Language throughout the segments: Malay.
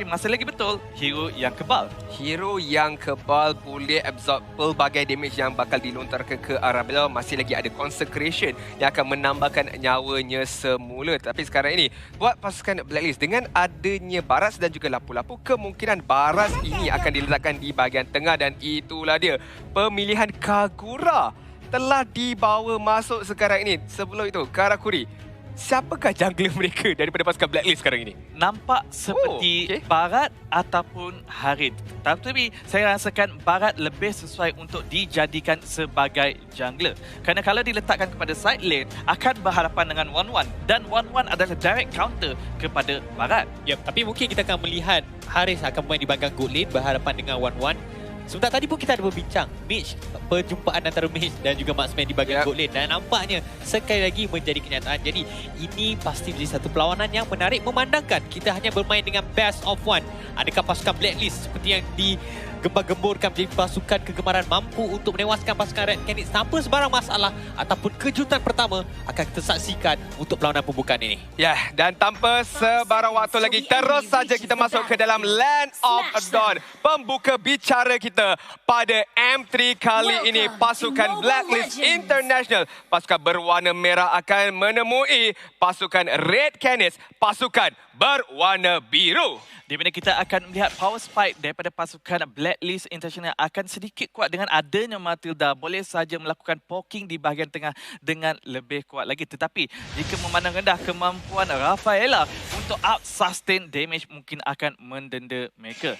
Tetapi masih lagi betul, hero yang kebal. Hero yang kebal boleh absorb pelbagai damage yang bakal dilontarkan ke arah beliau. Masih lagi ada Consecration yang akan menambahkan nyawanya semula. Tapi sekarang ini, buat pasukan Blacklist, dengan adanya Baras dan juga Lapu-Lapu, kemungkinan Baras ini akan diletakkan di bahagian tengah dan itulah dia. Pemilihan Kagura telah dibawa masuk sekarang ini. Sebelum itu, Karakuri, siapakah jungler mereka daripada pasukan Blacklist sekarang ini? Nampak seperti Barat ataupun Harith. Tapi saya rasakan Barat lebih sesuai untuk dijadikan sebagai jungler. Kerana kalau diletakkan kepada side lane, akan berhadapan dengan 1-1. Dan 1-1 adalah direct counter kepada Barat. Yep, tapi mungkin kita akan melihat Haris akan main di bahagian good lane berhadapan dengan 1-1. Sebentar tadi pun kita ada berbincang Mage, perjumpaan antara Mage dan juga Marksman di bahagian good lane. Dan nampaknya sekali lagi menjadi kenyataan. Jadi ini pasti menjadi satu perlawanan yang menarik memandangkan kita hanya bermain dengan best of one. Adakah pasukan Blacklist seperti yang digembar-gemburkan menjadi pasukan kegemaran mampu untuk menewaskan pasukan Red Canids tanpa sebarang masalah, ataupun kejutan pertama akan kita saksikan untuk perlawanan pembukaan ini? Ya, dan tanpa sebarang waktu lagi, terus saja kita masuk ke dalam Land of Dawn. Pembuka bicara kita pada M3 kali ini, pasukan Blacklist International. Pasukan berwarna merah akan menemui pasukan Red Canids, pasukan berwarna biru. Di mana kita akan melihat power spike daripada pasukan Blacklist International akan sedikit kuat dengan adanya Matilda. Boleh saja melakukan poking di bahagian tengah dengan lebih kuat lagi. Tetapi jika memandang rendah kemampuan Rafaela untuk out sustain damage, mungkin akan mendenda mereka.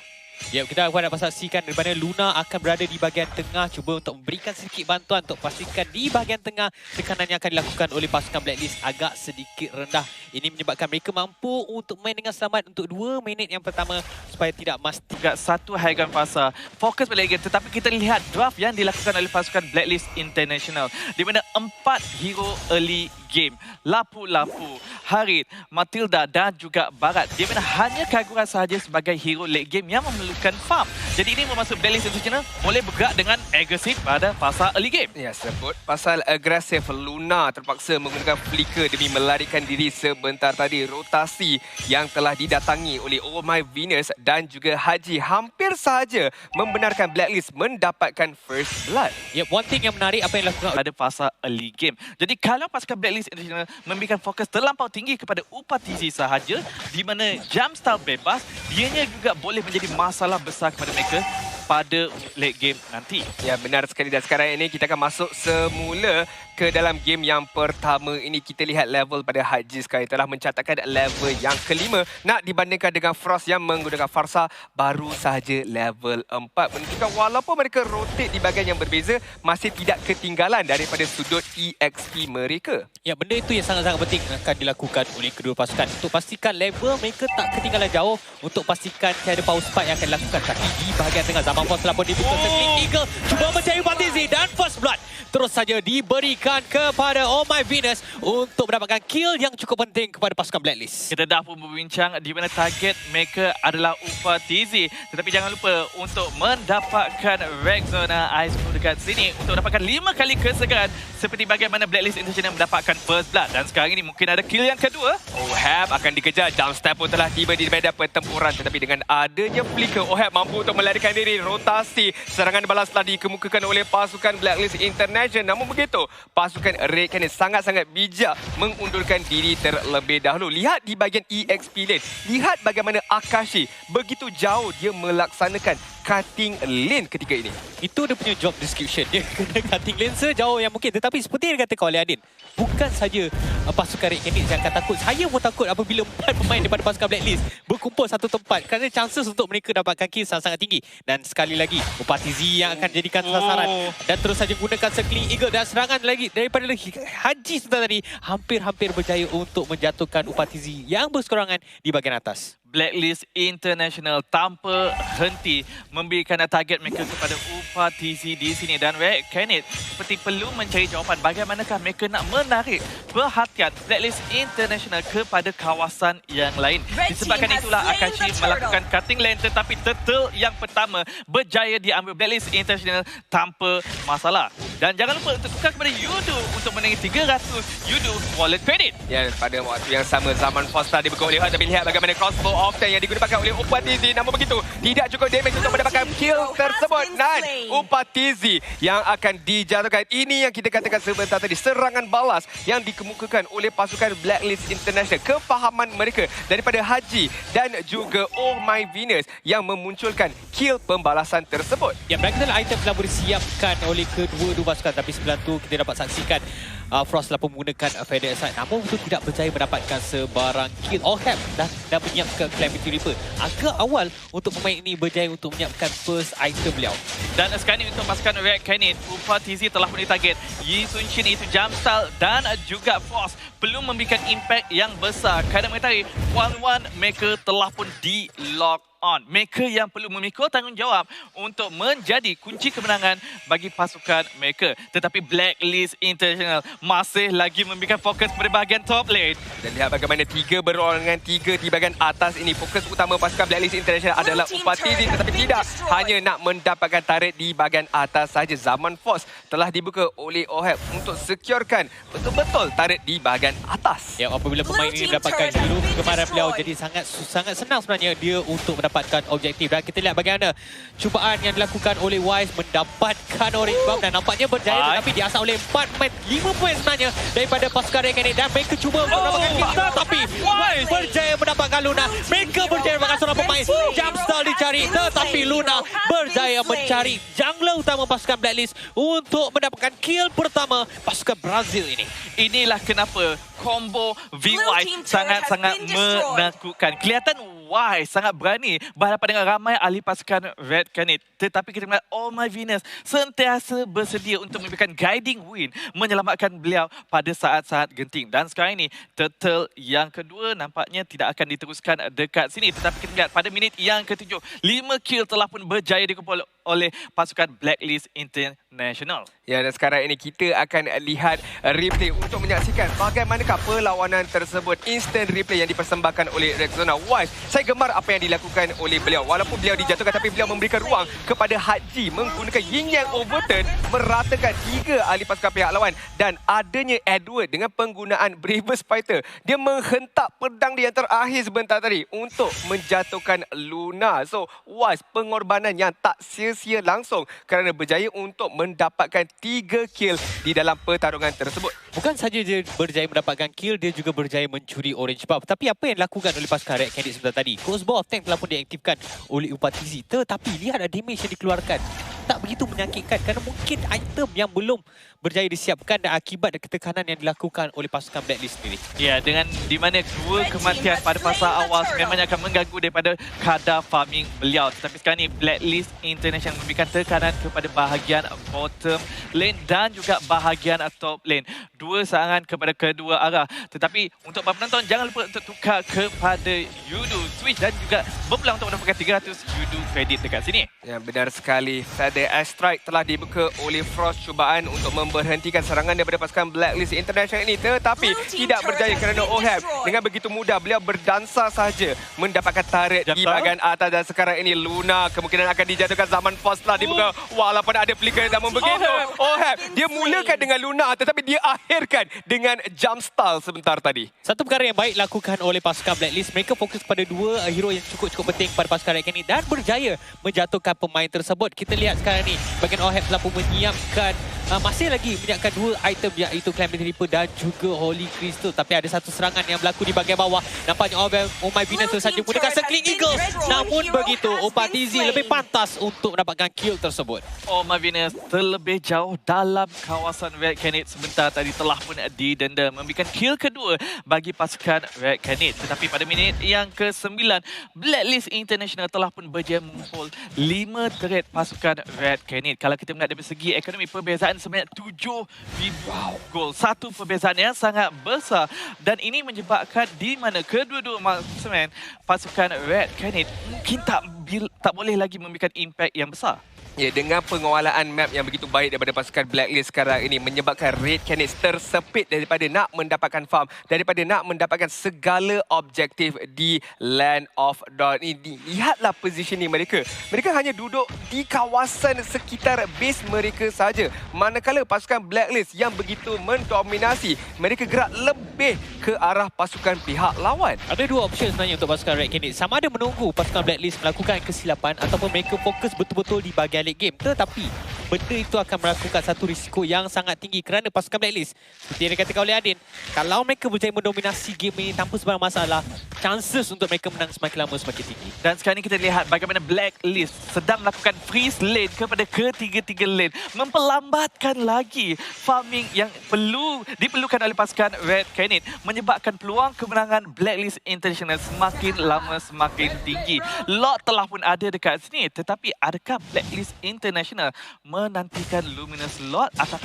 Ya, kita akan dapat saksikan di mana Luna akan berada di bahagian tengah, cuba untuk memberikan sedikit bantuan untuk pastikan di bahagian tengah tekanan yang akan dilakukan oleh pasukan Blacklist agak sedikit rendah. Ini menyebabkan mereka mampu untuk main dengan selamat untuk 2 minit yang pertama supaya tidak juga satu high ground fasa. Fokus balik game, tetapi kita lihat draft yang dilakukan oleh pasukan Blacklist International di mana 4 hero early game. Lapu-Lapu, Harith, Matilda dan juga Barat. Di mana hanya Kagura sahaja sebagai hero late game yang memerlukan farm. Jadi ini bermaksud Blacklist International boleh bergerak dengan agresif pada fasa early game. Ya, sebut pasal agresif, Luna terpaksa menggunakan flicker demi melarikan diri sebentar tadi. Rotasi yang telah didatangi oleh Oh My Venus dan juga Haji hampir sahaja membenarkan Blacklist mendapatkan first blood. Ya, one thing yang menarik apa yang dilakukan pada fasa early game. Jadi kalau pasukan Blacklist International memberikan fokus terlampau tinggi kepada Upatizi sahaja, di mana jumpstart bebas, dianya juga boleh menjadi masalah besar kepada mereka pada late game nanti. Ya, benar sekali. Dan sekarang ini kita akan masuk semula ke dalam game yang pertama ini. Kita lihat level pada Haji sekarang telah mencatatkan level yang kelima. Nak dibandingkan dengan Frost yang menggunakan Farsa baru sahaja level 4. Menunjukkan walaupun mereka rotate di bahagian yang berbeza, masih tidak ketinggalan daripada sudut EXP mereka. Ya, benda itu yang sangat-sangat penting akan dilakukan oleh kedua pasukan untuk pastikan level mereka tak ketinggalan jauh, untuk pastikan tiada power spike yang akan dilakukan. Tapi di bahagian tengah, Zaman Force telah pun dibuka Circling Eagle, cuba mencari Upatizi dan first blood terus saja diberikan kepada Oh My Venus untuk mendapatkan kill yang cukup penting kepada pasukan Blacklist. Kita dah pun berbincang di mana target mereka adalah Upatizi. Tetapi jangan lupa untuk mendapatkan Rexona Ice Cream dekat sini untuk mendapatkan 5 kali kesegaran seperti bagaimana Blacklist International mendapatkan first blood. Dan sekarang ini mungkin ada kill yang kedua. Ohab akan dikejar. Jumpstep pun telah tiba di medan pertempuran. Tetapi dengan adanya flicker, Ohab mampu untuk melarikan diri. Rotasi serangan balas telah dikemukakan oleh pasukan Blacklist International. Namun begitu, pasukan Red Canids sangat-sangat bijak mengundurkan diri terlebih dahulu. Lihat di bahagian EXP lane. Lihat bagaimana Akashi begitu jauh dia melaksanakan cutting lane ketika ini. Itu dia punya job description. Dia kena cutting lane sejauh yang mungkin. Tetapi seperti yang dikatakan oleh Adin, bukan saja pasukan Red Canids yang akan takut. Saya pun takut apabila 4 pemain daripada pasukan Blacklist berkumpul satu tempat. Kerana chances untuk mereka dapatkan kill sangat-sangat tinggi. Dan sekali lagi, Upatizi yang akan jadikan sasaran. Dan terus saja gunakan Circling Eagle dan serangan lagi daripada Haji sebentar tadi. Hampir-hampir berjaya untuk menjatuhkan Upatizi yang bersekorangan di bahagian atas. Blacklist International tanpa henti memberikan target mereka kepada Upatizi di sini. Dan Red Canids seperti perlu mencari jawapan bagaimanakah mereka nak menarik perhatian Blacklist International kepada kawasan yang lain. Disebabkan itulah Akashi melakukan cutting lane, tetapi turtle yang pertama berjaya diambil Blacklist International tanpa masalah. Dan jangan lupa untuk tukar kepada Yudu untuk menangi 300 Yudu wallet credit. Ya, pada waktu yang sama Zaman Force tadi berkongsi, tapi lihat bagaimana crossbow Octane yang digunakan oleh Upatizi. Namun begitu, tidak cukup damage untuk mendapatkan kill tersebut. Dan Upatizi yang akan dijatuhkan. Ini yang kita katakan sebentar tadi, serangan balas yang dikemukakan oleh pasukan Blacklist International. Kefahaman mereka daripada Haji dan juga Oh My Venus yang memunculkan kill pembalasan tersebut. Ya, berkaitan item telah bersiapkan oleh kedua-dua pasukan, tapi sebelah tu kita dapat saksikan Frost telah pun menggunakan Feather Aside, namun itu tidak berjaya mendapatkan sebarang kill. Ohab dah menyiapkan Calamity Reaper. Agak awal untuk pemain ini berjaya untuk menyiapkan first item beliau. Dan sekarang ini untuk pasukan Red Canids, Upatizi telah pun ditarget. Yi Sun Shin itu Jumpstyle dan juga Frost belum memberikan impact yang besar kerana mengetahui 1-1 mereka telah pun di-lock on. Mereka yang perlu memikul tanggungjawab untuk menjadi kunci kemenangan bagi pasukan mereka. Tetapi Blacklist International masih lagi memberikan fokus pada bahagian top lane. Dan lihat bagaimana 3 berorangan 3 di bahagian atas ini. Fokus utama pasukan Blacklist International adalah Upatizi, tetapi tidak hanya nak mendapatkan turret di bahagian atas saja. Zaman Force telah dibuka oleh Ohab untuk securekan betul-betul turret di bahagian atas. Ya, apabila pemain ini mendapatkan hero kegemaran beliau, jadi sangat senang sebenarnya dia untuk mendapatkan objektif. Dan kita lihat bagaimana cubaan yang dilakukan oleh Wise mendapatkan orange bomb dan nampaknya berjaya, tetapi diasah oleh 4 poin, 5 poin sebenarnya daripada pasukan Red Canids, dan mereka cuba untuk mendapatkan kill, tetapi Wise berjaya mendapatkan Luna. Mereka berjaya mendapatkan seorang pemain. Jumpstyle dicari, tetapi Luna berjaya mencari jungler utama pasukan Blacklist untuk mendapatkan kill pertama pasukan Brazil ini. Inilah kenapa combo VY sangat-sangat menakutkan. Kelihatan Y sangat berani berhadapan dengan ramai ahli pasukan Red Canids. Tetapi kita melihat Oh My Venus sentiasa bersedia untuk memberikan guiding wind, menyelamatkan beliau pada saat-saat genting. Dan sekarang ini turtle yang kedua nampaknya tidak akan diteruskan dekat sini. Tetapi kita melihat pada minit yang ke-7, 5 kill telah pun berjaya dikumpul oleh pasukan Blacklist International. Ya, dan sekarang ini kita akan lihat replay untuk menyaksikan bagaimanakah perlawanan tersebut. Instant replay yang dipersembahkan oleh Rexona. Wise, saya gemar apa yang dilakukan oleh beliau. Walaupun beliau dijatuhkan, tapi beliau memberikan ruang kepada Haji menggunakan Yin Yang Overturn, meratakan 3 ahli pasukan pihak lawan. Dan adanya Edward dengan penggunaan Bravest Fighter, dia menghentak pedang dia yang terakhir sebentar tadi untuk menjatuhkan Luna. So, Wise, pengorbanan yang tak sia-sia langsung kerana berjaya untuk mendapatkan 3 kill di dalam pertarungan tersebut. Bukan saja dia berjaya mendapatkan kill, dia juga berjaya mencuri orange buff. Tapi apa yang dilakukan oleh pasukan Red Canids sebentar tadi? Crossbow of Tank telah pun diaktifkan oleh Upatizi. Tetapi lihat damage yang dikeluarkan. Tak begitu menyakitkan kerana mungkin item yang belum berjaya disiapkan dan akibat ketekanan yang dilakukan oleh pasukan Blacklist sendiri. Ya, dengan di mana 2 kematian pada fasa awal memangnya akan mengganggu daripada kadar farming beliau. Tetapi sekarang ni Blacklist International memberikan tekanan kepada bahagian bottom lane dan juga bahagian top lane. 2 serangan kepada kedua arah. Tetapi untuk para penonton, jangan lupa untuk tukar kepada Yudu Switch dan juga berpeluang untuk mendapatkan 300 Yudu kredit dekat sini. Ya, benar sekali. Feather Strike telah dibuka oleh Frost, cubaan untuk memberhentikan serangan daripada pasukan Blacklist International ini, tetapi tidak berjaya kerana Ohab dengan begitu mudah beliau berdansa saja mendapatkan turret di bahagian atas. Dan sekarang ini Luna kemungkinan akan dijatuhkan. Zaman Force telah dibuka walaupun ada flicker. Namun begitu Ohab dia mulakan dengan Luna, tetapi dia akhirkan dengan Jumpstyle sebentar tadi. Satu perkara yang baik lakukan oleh pasukan Blacklist, mereka fokus pada 2 hero yang cukup penting pada pasukan Red Canids dan berjaya menjatuhkan pemain tersebut. Kita lihat sekarang ni bahagian Ohab telah pun menyiapkan masih lagi menyiapkan 2 item, iaitu Calamity Reaper dan juga Holy Crystal. Tapi ada satu serangan yang berlaku di bahagian bawah. Nampaknya Oh My Venus saja menggunakan Circling Eagle. Namun begitu Upatizi lebih pantas untuk mendapatkan kill tersebut. Oh My Venus terlebih jauh dalam kawasan Red Canids sebentar tadi telah pun didenda, memberikan kill kedua bagi pasukan Red Canids. Tetapi pada minit yang ke-9, Blacklist International telah pun berjaya mengumpul 5 turret pasukan Red Canids. Kalau kita melihat dari segi ekonomi, perbezaan sebanyak 7,000 gol. Satu perbezaan yang sangat besar. Dan ini menyebabkan di mana kedua-dua marksman pasukan Red Canids mungkin tak boleh lagi memberikan impact yang besar. Ya, dengan penguasaan map yang begitu baik daripada pasukan Blacklist sekarang ini menyebabkan Red Canids tersepit daripada nak mendapatkan farm, daripada nak mendapatkan segala objektif di Land of Dawn ini. Lihatlah positioning mereka. Mereka hanya duduk di kawasan sekitar base mereka saja. Manakala pasukan Blacklist yang begitu mendominasi, mereka gerak lebih ke arah pasukan pihak lawan. Ada dua option sebenarnya untuk pasukan Red Canids. Sama ada menunggu pasukan Blacklist melakukan kesilapan ataupun mereka fokus betul-betul di bahagian late game. Tetapi benda itu akan melakukan satu risiko yang sangat tinggi kerana pasukan Blacklist, seperti yang dikatakan oleh Adin, kalau mereka berjaya mendominasi game ini tanpa sebarang masalah, chances untuk mereka menang semakin lama semakin tinggi. Dan sekarang ni kita lihat bagaimana Blacklist sedang melakukan freeze lane kepada ketiga-tiga lane, memperlambatkan lagi farming yang diperlukan oleh pasukan Red Canids, menyebabkan peluang kemenangan Blacklist International semakin lama semakin tinggi. Lot telah pun ada dekat sini, tetapi adakah Blacklist International menantikan Luminous Lot atau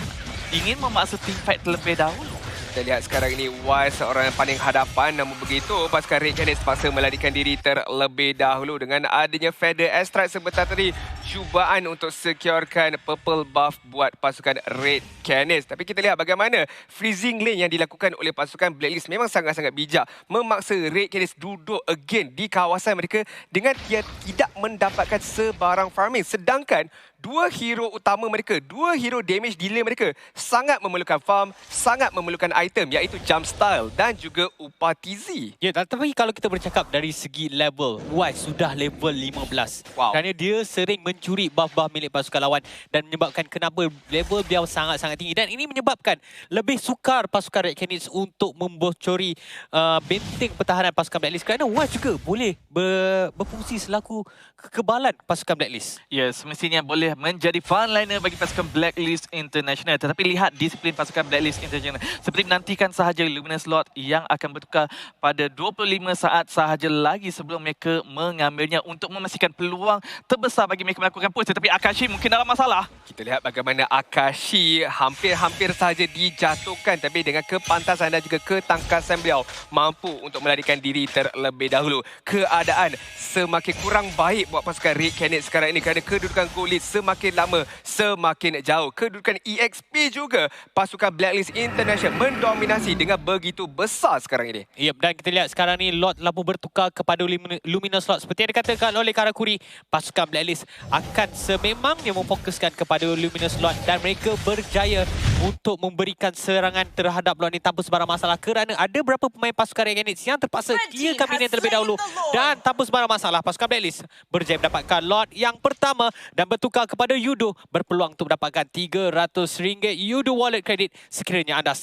ingin memaksa teamfight terlebih dahulu? Kita lihat sekarang ini Wise seorang yang paling hadapan, namun begitu pasukan Red Canids terpaksa melarikan diri terlebih dahulu dengan adanya Feather Airstrike sebentar tadi, cubaan untuk securekan purple buff buat pasukan Red Canids. Tapi kita lihat bagaimana freezing lane yang dilakukan oleh pasukan Blacklist memang sangat-sangat bijak, memaksa Red Canids duduk again di kawasan mereka dengan tidak mendapatkan sebarang farming, sedangkan dua hero utama mereka, dua hero damage delay mereka sangat memerlukan farm, sangat memerlukan item, iaitu Jump Style dan juga Upah TZ. Ya, tapi kalau kita bercakap dari segi level, Wise sudah level 15. Wow. Kerana dia sering mencuri buff-buff milik pasukan lawan dan menyebabkan kenapa level beliau sangat-sangat tinggi. Dan ini menyebabkan lebih sukar pasukan Red Canids untuk membocori benteng pertahanan pasukan Blacklist, kerana Wise juga boleh berfungsi selaku kekebalan pasukan Blacklist. Ya, semestinya boleh menjadi frontliner bagi pasukan Blacklist International. Tetapi lihat disiplin pasukan Blacklist International. Seperti menantikan sahaja Luminous Lot yang akan bertukar pada 25 saat sahaja lagi sebelum mereka mengambilnya untuk memastikan peluang terbesar bagi mereka melakukan push. Tetapi Akashi mungkin dalam masalah. Kita lihat bagaimana Akashi hampir saja dijatuhkan, tapi dengan kepantasan dan juga ketangkasan beliau mampu untuk melarikan diri terlebih dahulu. Keadaan semakin kurang baik buat pasukan Red Canids sekarang ini kerana kedudukan goal lead semakin lama semakin jauh. Kedudukan EXP juga pasukan Blacklist International mendominasi dengan begitu besar sekarang ini. Yep, dan kita lihat sekarang ni Lot lampu bertukar kepada Luminous Lot. Seperti yang dikatakan oleh Karakuri, pasukan Blacklist akan sememangnya memfokuskan kepada Luminous Lot dan mereka berjaya untuk memberikan serangan terhadap Lot ni tanpa sebarang masalah, kerana ada beberapa pemain pasukan Red Canids yang terpaksa clearkan minion terlebih dahulu, dan tanpa sebarang masalah pasukan Blacklist berjaya mendapatkan Lot yang pertama dan bertukar kepada Yudo, berpeluang untuk mendapatkan RM300 Yudo wallet credit sekiranya anda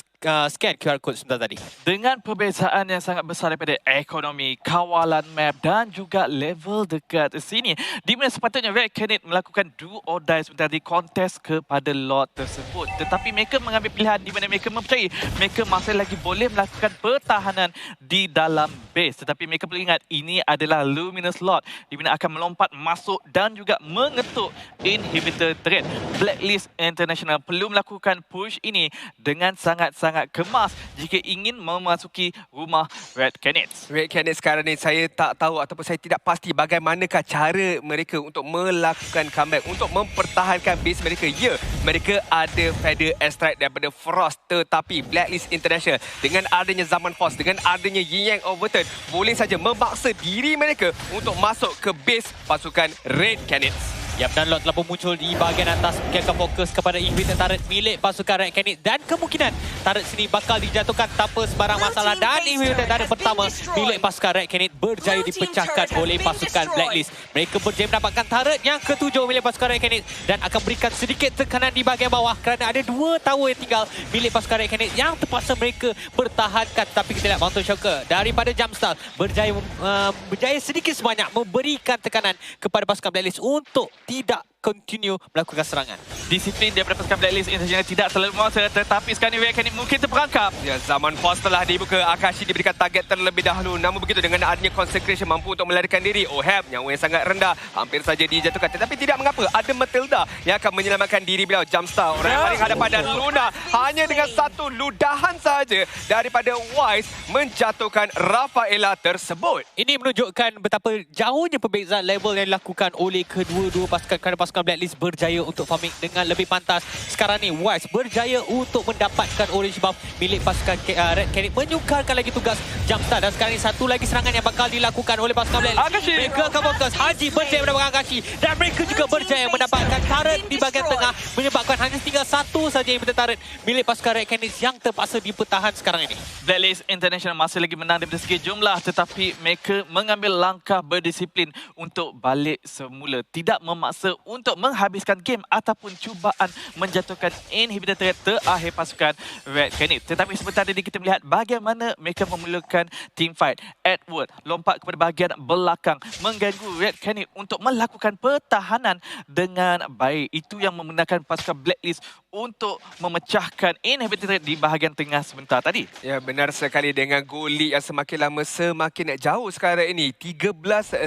scan QR code sebentar tadi. Dengan perbezaan yang sangat besar daripada ekonomi, kawalan map dan juga level dekat sini, di mana sepatutnya Red Canids melakukan do or die sebentar di kontes kepada lot tersebut. Tetapi mereka mengambil pilihan di mana mereka mempercayai mereka masih lagi boleh melakukan pertahanan di dalam base. Tetapi mereka perlu ingat, ini adalah Luminous Lot di mana akan melompat masuk dan juga mengetuk inhibitor threat. Blacklist International perlu melakukan push ini dengan sangat-sangat kemas jika ingin memasuki rumah Red Canids. Red Canids sekarang ni saya tak tahu ataupun saya tidak pasti bagaimanakah cara mereka untuk melakukan comeback, untuk mempertahankan base mereka. Ya, mereka ada Feather Airstrike daripada Frost, tetapi Blacklist International dengan adanya Zaman Force, dengan adanya Yin Yang Overturn, boleh saja memaksa diri mereka untuk masuk ke base pasukan Red Canids. Yap, dan Lot telah pun muncul di bahagian atas. Mungkin akan fokus kepada inhibitor turret milik pasukan Red Canids, dan kemungkinan turret sini bakal dijatuhkan tanpa sebarang masalah, dan inhibitor turret pertama milik pasukan Red Canids berjaya dipecahkan oleh pasukan Blacklist. Mereka berjaya mendapatkan turret yang ketujuh milik pasukan Red Canids dan akan berikan sedikit tekanan di bahagian bawah kerana ada dua tower yang tinggal milik pasukan Red Canids yang terpaksa mereka pertahankan. Tapi kita lihat Mountain Shocker daripada Jumpstart berjaya sedikit sebanyak memberikan tekanan kepada pasukan Blacklist untuk tidak continue melakukan serangan. Disiplin daripada pasukan Blacklist International tidak terlalu memaksa, tetapi sekarang Red Canids mungkin terperangkap. Ya, Zaman Force telah dibuka. Akashi diberikan target terlebih dahulu. Namun begitu dengan adanya Consecration mampu untuk melarikan diri. Ohab nyawa yang sangat rendah, hampir saja dijatuhkan. Tetapi tidak mengapa, ada Matilda yang akan menyelamatkan diri beliau. Jumpstar, orang yang paling hadapan, dan Luna hanya dengan satu ludahan saja daripada Wise menjatuhkan Rafaela tersebut. Ini menunjukkan betapa jauhnya perbezaan level yang dilakukan oleh kedua-dua pasukan, kerana pasukan pasukan Blacklist berjaya untuk farming dengan lebih pantas. Sekarang ni Wise berjaya untuk mendapatkan orange buff milik pasukan Red Canids, menyukarkan lagi tugas Jumpstart. Dan sekarang ni satu lagi serangan yang bakal dilakukan oleh pasukan Blacklist. Akashi. Mereka akan fokus. Haji berjaya mendapatkan Akashi dan mereka juga berjaya mendapatkan turret di bahagian tengah, menyebabkan hanya tinggal satu saja yang turret milik pasukan Red Canids yang terpaksa dipertahan sekarang ini. Blacklist International masih lagi menang daripada segi jumlah, tetapi mereka mengambil langkah berdisiplin untuk balik semula. Tidak memaksa untuk menghabiskan game ataupun cubaan menjatuhkan inhibitor turret terakhir pasukan Red Canids. Tetapi sebentar tadi kita melihat bagaimana mereka memulakan team fight. Edward lompat kepada bahagian belakang, mengganggu Red Canids untuk melakukan pertahanan dengan baik. Itu yang membenarkan pasukan Blacklist untuk memecahkan inhibitor turret di bahagian tengah sebentar tadi. Ya, benar sekali dengan gol lead yang semakin lama semakin jauh sekarang ini. 13,000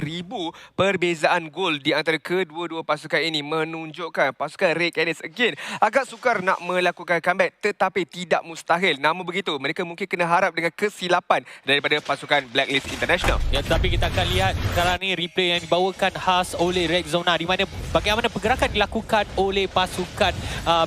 perbezaan gol di antara kedua-dua pasukan ini menunjukkan pasukan Red Canids again agak sukar nak melakukan comeback, tetapi tidak mustahil. Namun begitu, mereka mungkin kena harap dengan kesilapan daripada pasukan Blacklist International. Ya, tapi kita akan lihat sekarang ni replay yang dibawakan khas oleh Rexona, di mana bagaimana pergerakan dilakukan oleh pasukan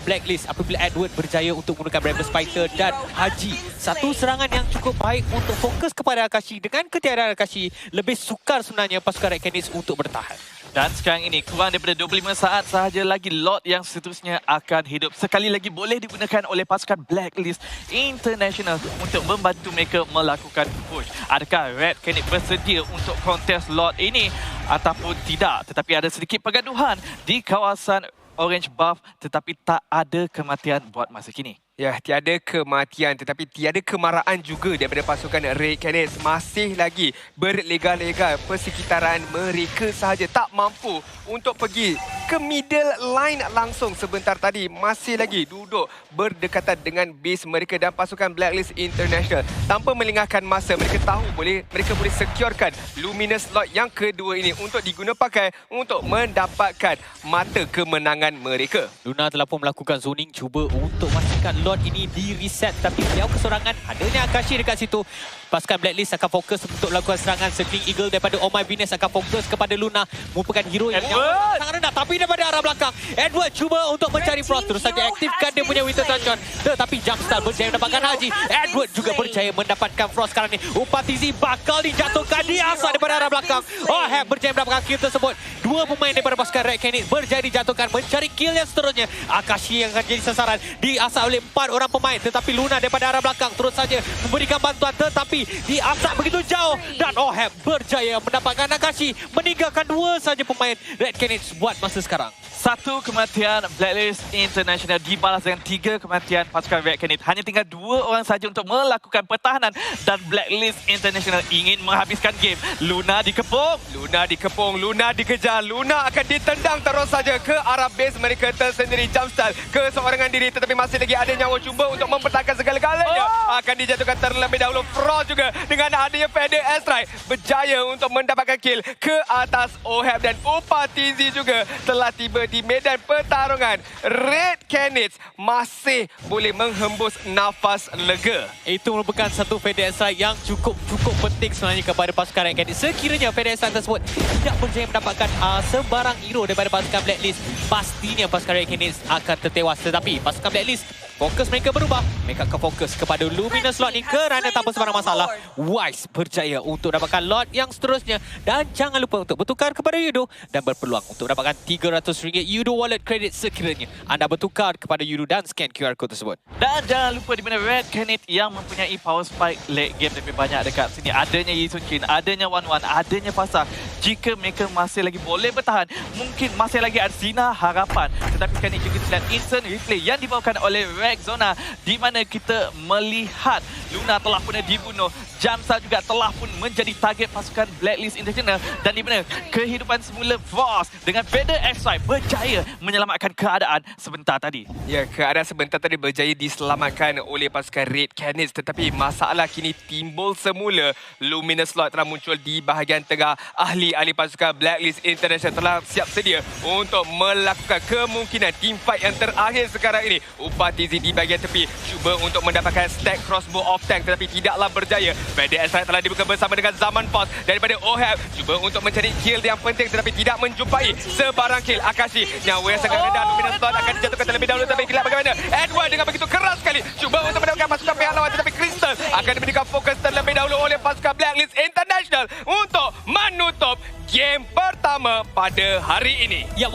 Blacklist apabila Edward berjaya untuk menggunakan Bravely Fighter dan Haji. Satu serangan yang cukup baik untuk fokus kepada Akashi. Dengan ketiadaan Akashi, lebih sukar sebenarnya pasukan Red Canids untuk bertahan. Dan sekarang ini kurang daripada 25 saat sahaja lagi lot yang seterusnya akan hidup. Sekali lagi boleh digunakan oleh pasukan Blacklist International untuk membantu mereka melakukan push. Adakah Red Canids bersedia untuk kontes lot ini ataupun tidak? Tetapi ada sedikit pergaduhan di kawasan Orange Buff, tetapi tak ada kematian buat masa kini. Ya, tiada kematian tetapi tiada kemarahan juga daripada pasukan Red Canids. Masih lagi berlega-lega persekitaran mereka sahaja, tak mampu untuk pergi ke middle line langsung sebentar tadi. Masih lagi duduk berdekatan dengan base mereka, dan pasukan Blacklist International tanpa melengahkan masa, mereka tahu mereka boleh securekan Luminous Lord yang kedua ini untuk diguna pakai untuk mendapatkan mata kemenangan mereka. Luna telah pun melakukan zoning, cuba untuk memastikan Lord ini di reset, tapi beliau kesorangan. Adanya Akashi dekat situ. Pasukan Blacklist akan fokus untuk melakukan serangan. Circling Eagle daripada Oh My Venus akan fokus kepada Luna, merupakan hero yang sangat rendah. Tapi daripada arah belakang, Edward cuba untuk mencari Frost, terus saja aktifkan dia punya Winter Truncheon. Tetapi Jumpstart berjaya mendapatkan Haji. Edward juga berjaya mendapatkan Frost. Sekarang ni Upatizi bakal dijatuhkan di asal daripada arah belakang. Oheb berjaya mendapatkan kill tersebut. Dua pemain daripada pasukan Red Canids berjaya dijatuhkan, mencari kill yang seterusnya. Akashi yang akan jadi sasaran, diasal oleh 4 orang pemain. Tetapi Luna daripada arah belakang terus saja memberikan bantuan, tetapi diasal begitu jauh. Dan Oheb berjaya mendapatkan Akashi, meninggalkan 2 saja pemain Red Canids buat masa sekarang. 1 kematian Blacklist International dibalas dengan 3 kematian pasukan Red Canids. Hanya tinggal 2 orang saja untuk melakukan pertahanan, dan Blacklist International ingin menghabiskan game. Luna dikepung, Luna dikejar. Luna akan ditendang terus saja ke arah base mereka tersendiri. Jumpstart keseorangan diri, tetapi masih lagi ada nyawa, cuba untuk mempertahankan segala-galanya. Akan dijatuhkan terlebih dahulu. Frost juga dengan adanya Feather Airstrike berjaya untuk mendapatkan kill ke atas Oheb, dan Upatizi juga telah tiba di medan pertarungan. Red Canids masih boleh menghembus nafas lega. Itu merupakan satu Feather Strike yang cukup penting sebenarnya kepada pasukan Red Canids. Sekiranya Feather Strike tersebut tidak berjaya mendapatkan sebarang hero daripada pasukan Blacklist, pastinya pasukan Red Canids akan tertewas. Tetapi pasukan Blacklist, fokus mereka berubah. Mereka akan fokus kepada Luminous Lord ni kerana tanpa sebarang masalah. Wise berjaya untuk dapatkan Lord yang seterusnya. Dan jangan lupa untuk bertukar kepada Yudo dan berpeluang untuk dapatkan RM300 Yudo Wallet Credit sekiranya anda bertukar kepada Yudo dan scan QR code tersebut. dan jangan lupa di mana Red Canids yang mempunyai power spike late game lebih banyak dekat sini. Adanya Yi Sun Jin, adanya Wan Wan, adanya Fasa. Jika mereka masih lagi boleh bertahan, mungkin masih lagi ada sinar harapan. Tetapi sekarang ini kita lihat instant replay yang dibawakan oleh Rexona, di mana kita melihat Luna telah pun dibunuh, Jumpstart juga telah pun menjadi target pasukan Blacklist International, dan di mana kehidupan semula Frost dengan Feather Airstrike berjaya menyelamatkan keadaan sebentar tadi. Ya, keadaan sebentar tadi berjaya diselamatkan oleh pasukan Red Canids, tetapi masalah kini timbul semula. Luminous Lord telah muncul di bahagian tengah. Ahli-ahli pasukan Blacklist International telah siap sedia untuk melakukan kemungkinan team fight yang terakhir sekarang ini. Upatizi Akasi di bahagian tepi cuba untuk mendapatkan stack crossbow off tank tetapi tidaklah berjaya. Bandit Strike telah dibuka bersama dengan Zaman Pos daripada Ohab. Cuba untuk mencari kill yang penting tetapi tidak menjumpai sebarang kill. Akasi nyawa yang sangat rendah. Luminous Blood akan dijatuhkan terlebih dahulu tapi kita bagaimana? Edward dengan begitu keras sekali cuba untuk mendapatkan pasukan pihak lawan tetapi Crystal akan diberikan fokus terlebih dahulu oleh pasukan Blacklist International untuk menutup game pertama pada hari ini. Ya,